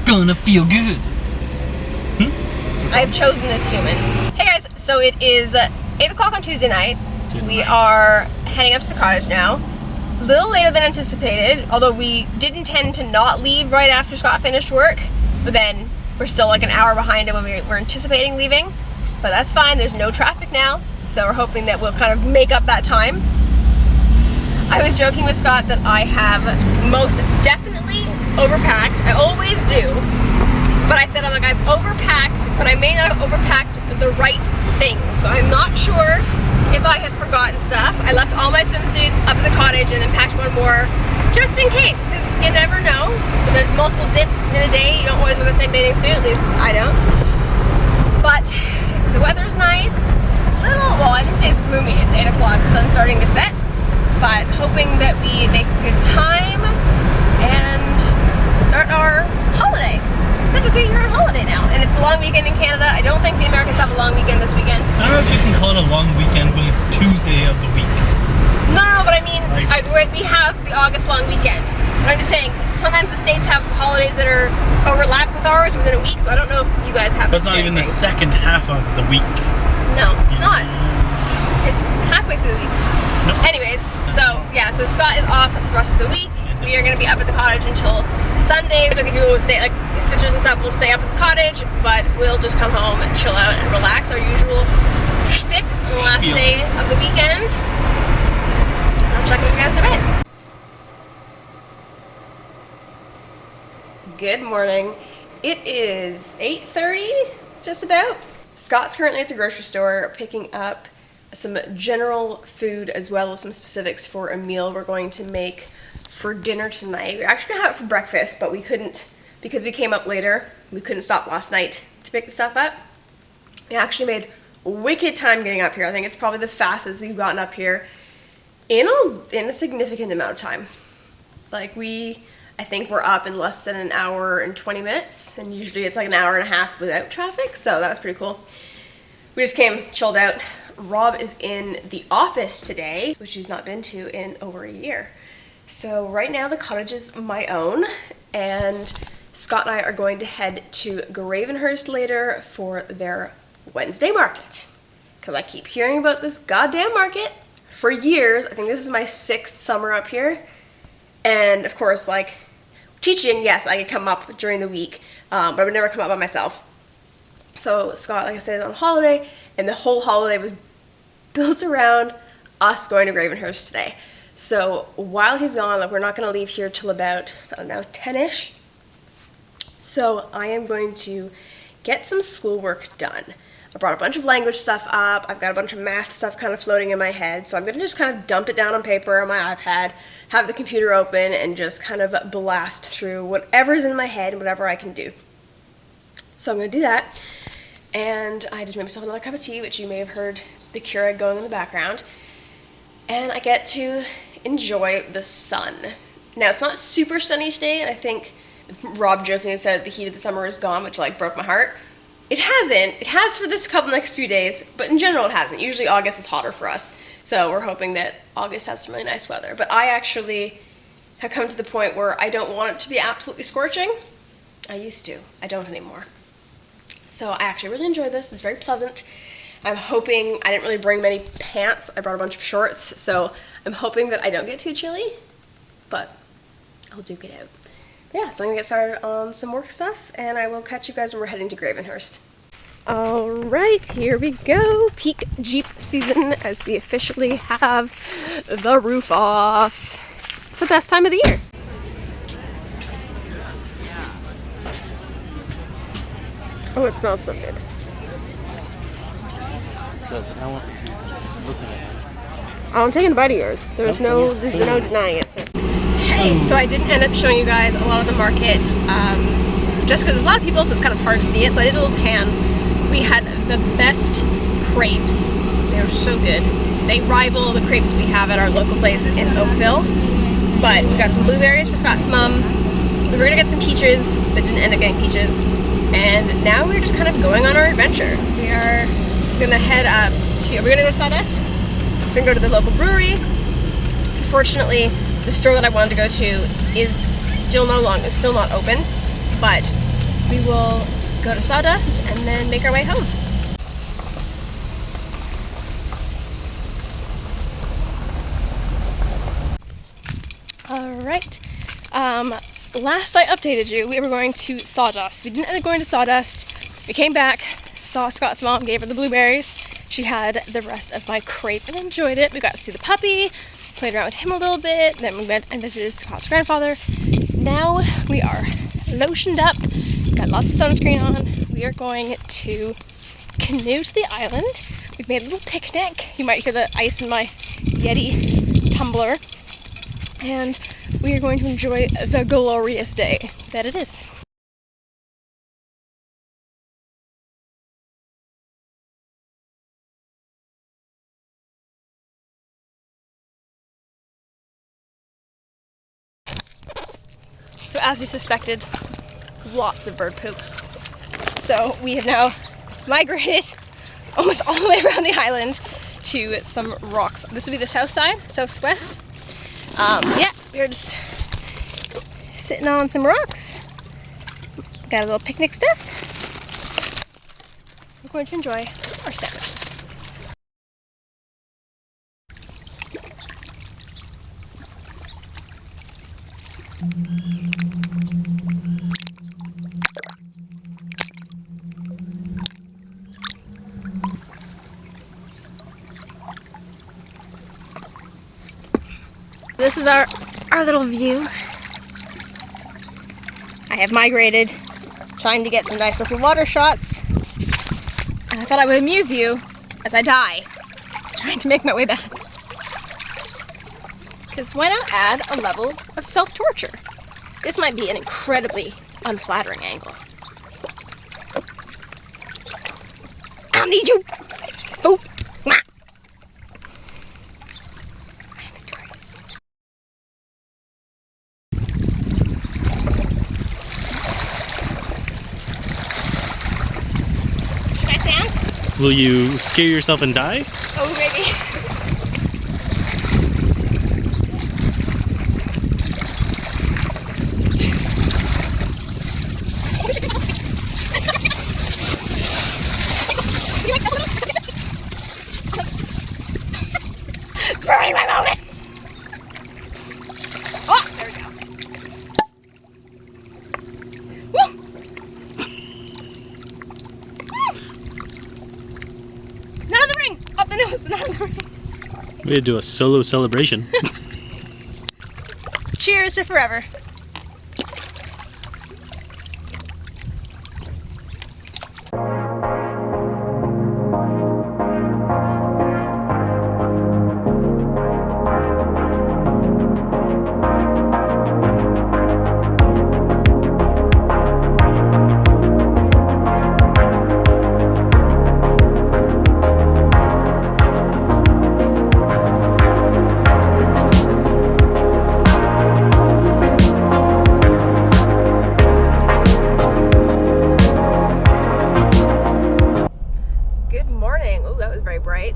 gonna feel good. I've chosen this human. Hey guys, so it is 8 o'clock on Tuesday night. We are heading up to the cottage now. A little later than anticipated, although we did intend to not leave right after Scott finished work, but then we're still like an hour behind him when we were anticipating leaving. But that's fine, there's no traffic now, so we're hoping that we'll kind of make up that time. I was joking with Scott that I have most definitely overpacked. I always do. But I said, I'm like, I've overpacked, but I may not have overpacked the right things. So I'm not sure if I have forgotten stuff. I left all my swimsuits up at the cottage and then packed one more just in case, because you never know. But there's multiple dips in a day. You don't always wear the same bathing suit, at least I don't. But the weather's nice. It's a little, well, I shouldn't say it's gloomy. It's 8 o'clock, the sun's starting to set. But hoping that we make a good time and start our holiday. Technically you're on holiday now, and it's a long weekend in Canada. I don't think the Americans have a long weekend this weekend. I don't know if you can call it a long weekend when it's Tuesday of the week. No, but I mean, we have the August long weekend. But I'm just saying, sometimes the states have holidays that are overlap with ours within a week, so I don't know if you guys have. But it's not even the second half of the week. No, it's not. It's halfway through the week. Nope. Anyways, so yeah, so Scott is off the rest of the week. We are going to be up at the cottage until Sunday. I think people will stay, like the sisters and stuff will stay up at the cottage, but we'll just come home and chill out and relax, our usual shtick on the last day of the weekend. I'll check with you guys in a bit. Good morning. It is 8:30, just about. Scott's currently at the grocery store picking up some general food as well as some specifics for a meal we're going to make for dinner tonight. We were actually gonna have it for breakfast, but we couldn't because we came up later. We couldn't stop last night to pick the stuff up. We actually made wicked time getting up here. I think it's probably the fastest we've gotten up here in a significant amount of time. Like I think we're up in less than an hour and 20 minutes, and usually it's like an hour and a half without traffic, so that was pretty cool. We just came, chilled out. Rob is in the office today, which he's not been to in over a year. So right now the cottage is my own, and Scott and I are going to head to Gravenhurst later for their Wednesday market. Because I keep hearing about this goddamn market for years. I think this is my 6th summer up here. And of course, like, teaching, yes, I could come up during the week, but I would never come up by myself. So Scott, like I said, is on holiday, and the whole holiday was built around us going to Gravenhurst today. So while he's gone, like, we're not going to leave here till about, I don't know, 10-ish. So I am going to get some schoolwork done. I brought a bunch of language stuff up. I've got a bunch of math stuff kind of floating in my head. So I'm going to just kind of dump it down on paper on my iPad, have the computer open, and just kind of blast through whatever's in my head and whatever I can do. So I'm going to do that. And I just made myself another cup of tea, which you may have heard the Keurig going in the background. And I get to enjoy the sun. Now, it's not super sunny today, and I think Rob jokingly said the heat of the summer is gone, which like broke my heart. It hasn't. It has for this next few days, but in general it hasn't. Usually August is hotter for us, so we're hoping that August has some really nice weather. But I actually have come to the point where I don't want it to be absolutely scorching. I used to. I don't anymore. So I actually really enjoy this. It's very pleasant. I'm hoping, I didn't really bring many pants. I brought a bunch of shorts, so I'm hoping that I don't get too chilly, but I'll duke it out. But yeah, so I'm gonna get started on some work stuff, and I will catch you guys when we're heading to Gravenhurst. All right, here we go. Peak Jeep season as we officially have the roof off. It's the best time of the year. Oh, it smells so good. I'm taking a bite of yours. There's no denying it, sir. Hey, so I didn't end up showing you guys a lot of the market, just because there's a lot of people, so it's kind of hard to see it. So I did a little pan. We had the best crepes. They were so good. They rival the crepes we have at our local place in Oakville. But we got some blueberries for Scott's mom. We were gonna get some peaches, but didn't end up getting peaches. And now we're just kind of going on our adventure. We are gonna head up to, we're gonna go to Sawdust. We're gonna go to the local brewery. Unfortunately, the store that I wanted to go to is still not open, but we will go to Sawdust and then make our way home. Alright, last I updated you, we were going to Sawdust. We didn't end up going to Sawdust. We came back, saw Scott's mom, gave her the blueberries. She had the rest of my crepe and enjoyed it. We got to see the puppy, played around with him a little bit, then we went and visited Scott's grandfather. Now we are lotioned up, got lots of sunscreen on. We are going to canoe to the island. We've made a little picnic. You might hear the ice in my Yeti tumbler. And we are going to enjoy the glorious day that it is. So as we suspected, lots of bird poop. So we have now migrated almost all the way around the island to some rocks. This would be the south side, southwest. Yeah, so we're just sitting on some rocks. Got a little picnic stuff. We're going to enjoy our sandwiches. This is our little view. I have migrated, trying to get some nice little water shots. And I thought I would amuse you as I die, trying to make my way back. Because why not add a level of self-torture? This might be an incredibly unflattering angle. I don't need you! Oh! Will you scare yourself and die? Oh, maybe. It's ruining my moment. Oh, there we go. Woo! Not on the ring! Up the nose, but not on the ring. Way to do a solo celebration. Cheers to forever.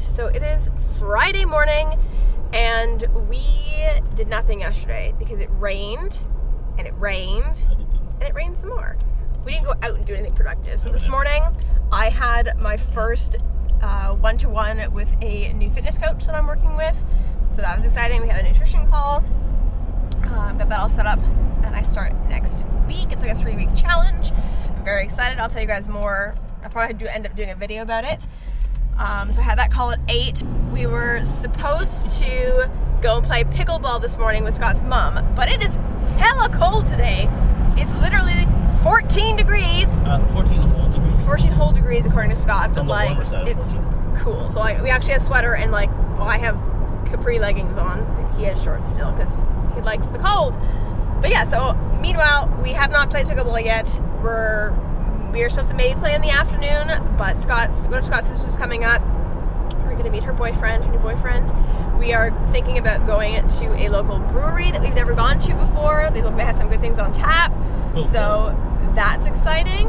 So it is Friday morning and we did nothing yesterday because it rained and it rained and it rained some more. We didn't go out and do anything productive. So this morning I had my first one-to-one with a new fitness coach that I'm working with. So that was exciting. We had a nutrition call. Got that all set up and I start next week. It's like a 3-week challenge. I'm very excited. I'll tell you guys more. I'll probably end up doing a video about it. So I had that call at 8. We were supposed to go and play pickleball this morning with Scott's mom, but it is hella cold today. It's literally 14 degrees. 14 whole degrees. 14 whole degrees according to Scott, but like it's 14. Cool. So we actually have a sweater and like, well, I have capri leggings on. He has shorts still because he likes the cold. But yeah, so meanwhile, we have not played pickleball yet. We are supposed to maybe play in the afternoon, but one of Scott's sisters is coming up. We're going to meet her new boyfriend. We are thinking about going to a local brewery that we've never gone to before. They had some good things on tap. Cool. So that's exciting.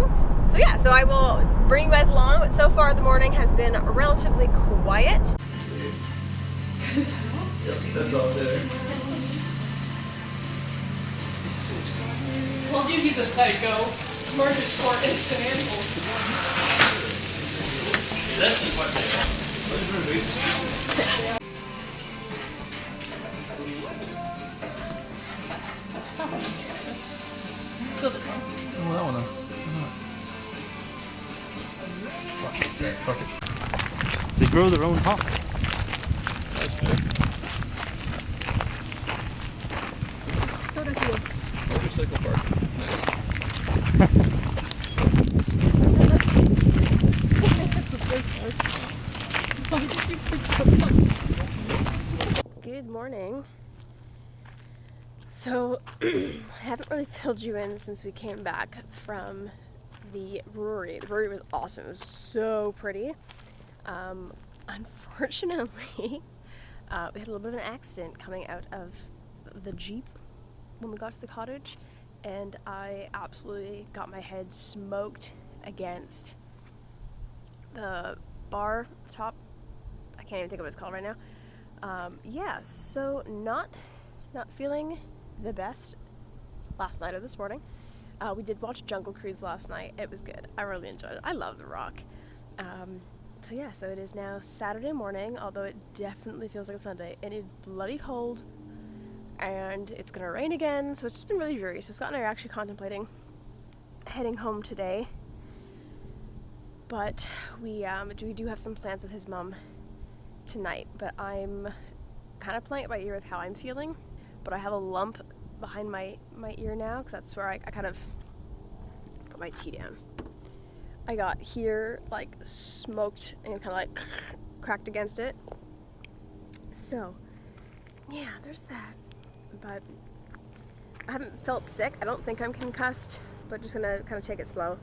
So yeah, so I will bring you guys along, but so far the morning has been relatively quiet. That's all there. Told you he's a psycho. Smorgasbord and samples. This is what they are. Feel this one. Oh, that one. Fuck it. They grow their own hops. Nice, dude. Motorcycle park. Good morning. So, I haven't really filled you in since we came back from the brewery. The brewery was awesome. It was so pretty. Unfortunately, we had a little bit of an accident coming out of the Jeep when we got to the cottage, and I absolutely got my head smoked against the bar top. I can't even think of what it's called right now. Yeah, so not feeling the best last night or this morning. We did watch Jungle Cruise last night. It was good. I really enjoyed it. I love The Rock. So yeah, so it is now Saturday morning, although it definitely feels like a Sunday, and it's bloody cold, and it's gonna rain again, so it's just been really dreary. So Scott and I are actually contemplating heading home today, but we do have some plans with his mom tonight, but I'm kind of playing it by ear with how I'm feeling. But I have a lump behind my ear now, because that's where I kind of put my tea down. I got here like smoked and kind of like cracked against it. So yeah, there's that. But I haven't felt sick. I don't think I'm concussed, but just gonna kind of take it slow.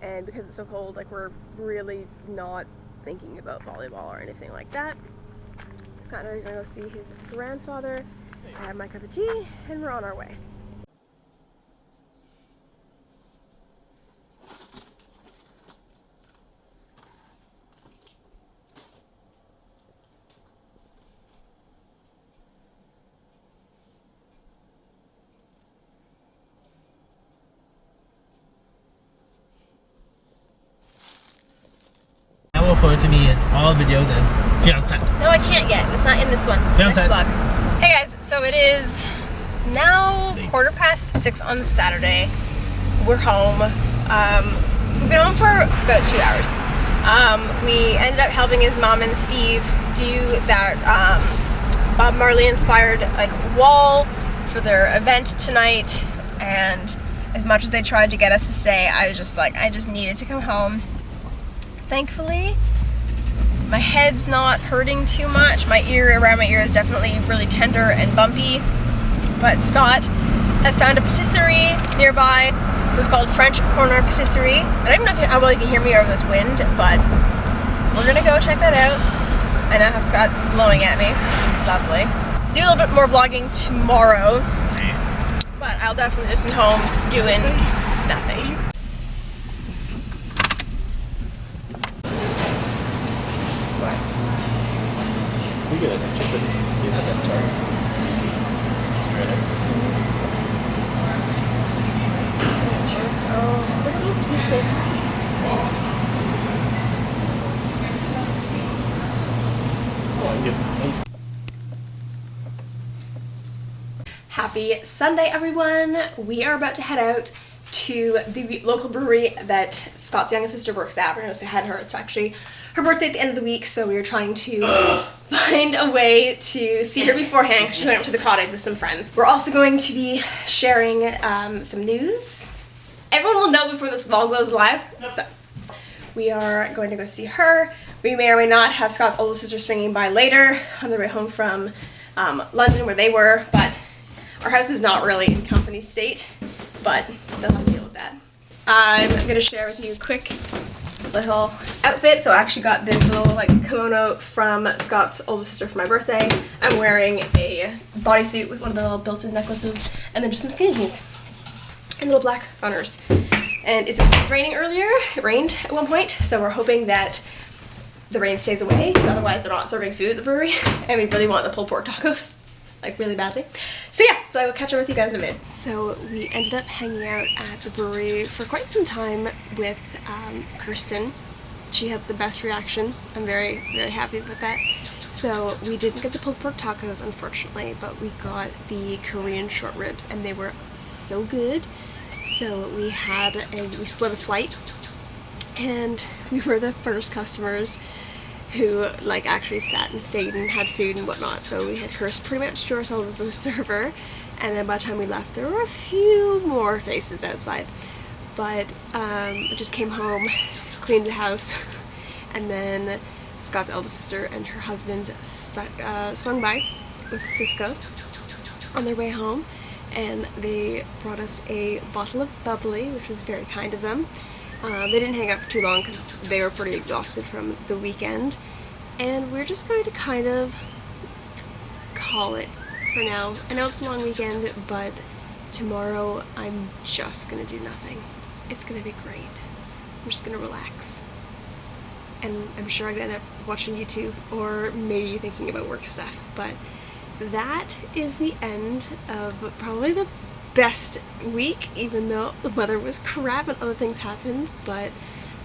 And because it's so cold, like, we're really not thinking about volleyball or anything like that. Scott and I are gonna go see his grandfather, have my cup of tea, and we're on our way. I will refer to me in all videos as fiancé. No, I can't yet. It's not in this one. Next vlog. Hey guys, so it is now 6:15 on Saturday. We're home. We've been home for about 2 hours. We ended up helping his mom and Steve do that Bob Marley inspired like wall for their event tonight, and as much as they tried to get us to stay, I was just like, I just needed to come home. Thankfully, my head's not hurting too much. My ear, around my ear, is definitely really tender and bumpy. But Scott has found a patisserie nearby. So it's called French Corner Patisserie. I don't even know how well you can hear me over this wind, but we're gonna go check that out. I now have Scott blowing at me. Lovely. Do a little bit more vlogging tomorrow, but I'll definitely just be home doing nothing. We get a chicken. These are the turns. Happy Sunday, everyone. We are about to head out to the local brewery that Scott's youngest sister works at. We're going to say hi to her. It's actually her birthday at the end of the week, so we are trying to find a way to see her beforehand because she went up to the cottage with some friends. We're also going to be sharing some news. Everyone will know before this vlog goes live. So we are going to go see her. We may or may not have Scott's older sister swinging by later on their way home from London, where they were, but our house is not really in company state, but they'll have to deal with that. I'm going to share with you a quick little outfit. So I actually got this little like kimono from Scott's older sister for my birthday. I'm wearing a bodysuit with one of the little built-in necklaces, and then just some skinny jeans and little black runners. And it was raining earlier. It rained at one point, so we're hoping that the rain stays away, because otherwise they're not serving food at the brewery, and we really want the pulled pork tacos. like really badly. So yeah, so I will catch up with you guys in a bit. So we ended up hanging out at the brewery for quite some time with Kirsten. She had the best reaction. I'm very, very happy with that. So we didn't get the pulled pork tacos, unfortunately, but we got the Korean short ribs, and they were so good. So we split a flight, and we were the first customers who like actually sat and stayed and had food and whatnot. So we had Kirsten pretty much to ourselves as a server, and then by the time we left, there were a few more faces outside. But I just came home, cleaned the house, and then Scott's eldest sister and her husband swung by with Cisco on their way home, and they brought us a bottle of bubbly, which was very kind of them. They didn't hang out for too long because they were pretty exhausted from the weekend, and we're just going to kind of call it for now. I know it's a long weekend, but tomorrow I'm just gonna do nothing. It's gonna be great. I'm just gonna relax. And I'm sure I'm gonna end up watching YouTube or maybe thinking about work stuff. But that is the end of probably the best week, even though the weather was crap and other things happened. But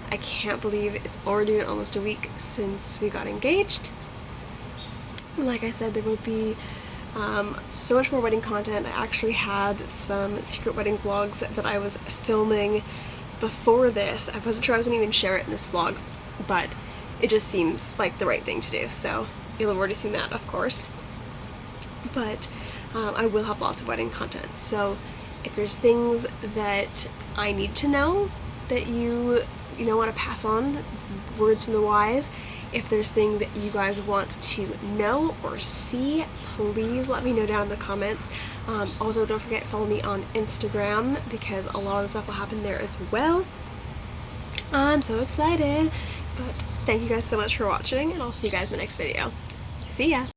I can't believe it's already been almost a week since we got engaged. Like I said, there will be so much more wedding content. I actually had some secret wedding vlogs that I was filming before this. I wasn't sure I was going to even share it in this vlog, but it just seems like the right thing to do, so you'll have already seen that, of course. But I will have lots of wedding content, so if there's things that I need to know that you want to pass on, words from the wise, if there's things that you guys want to know or see, please let me know down in the comments. Also, don't forget to follow me on Instagram because a lot of the stuff will happen there as well. I'm so excited. But thank you guys so much for watching, and I'll see you guys in the next video. See ya!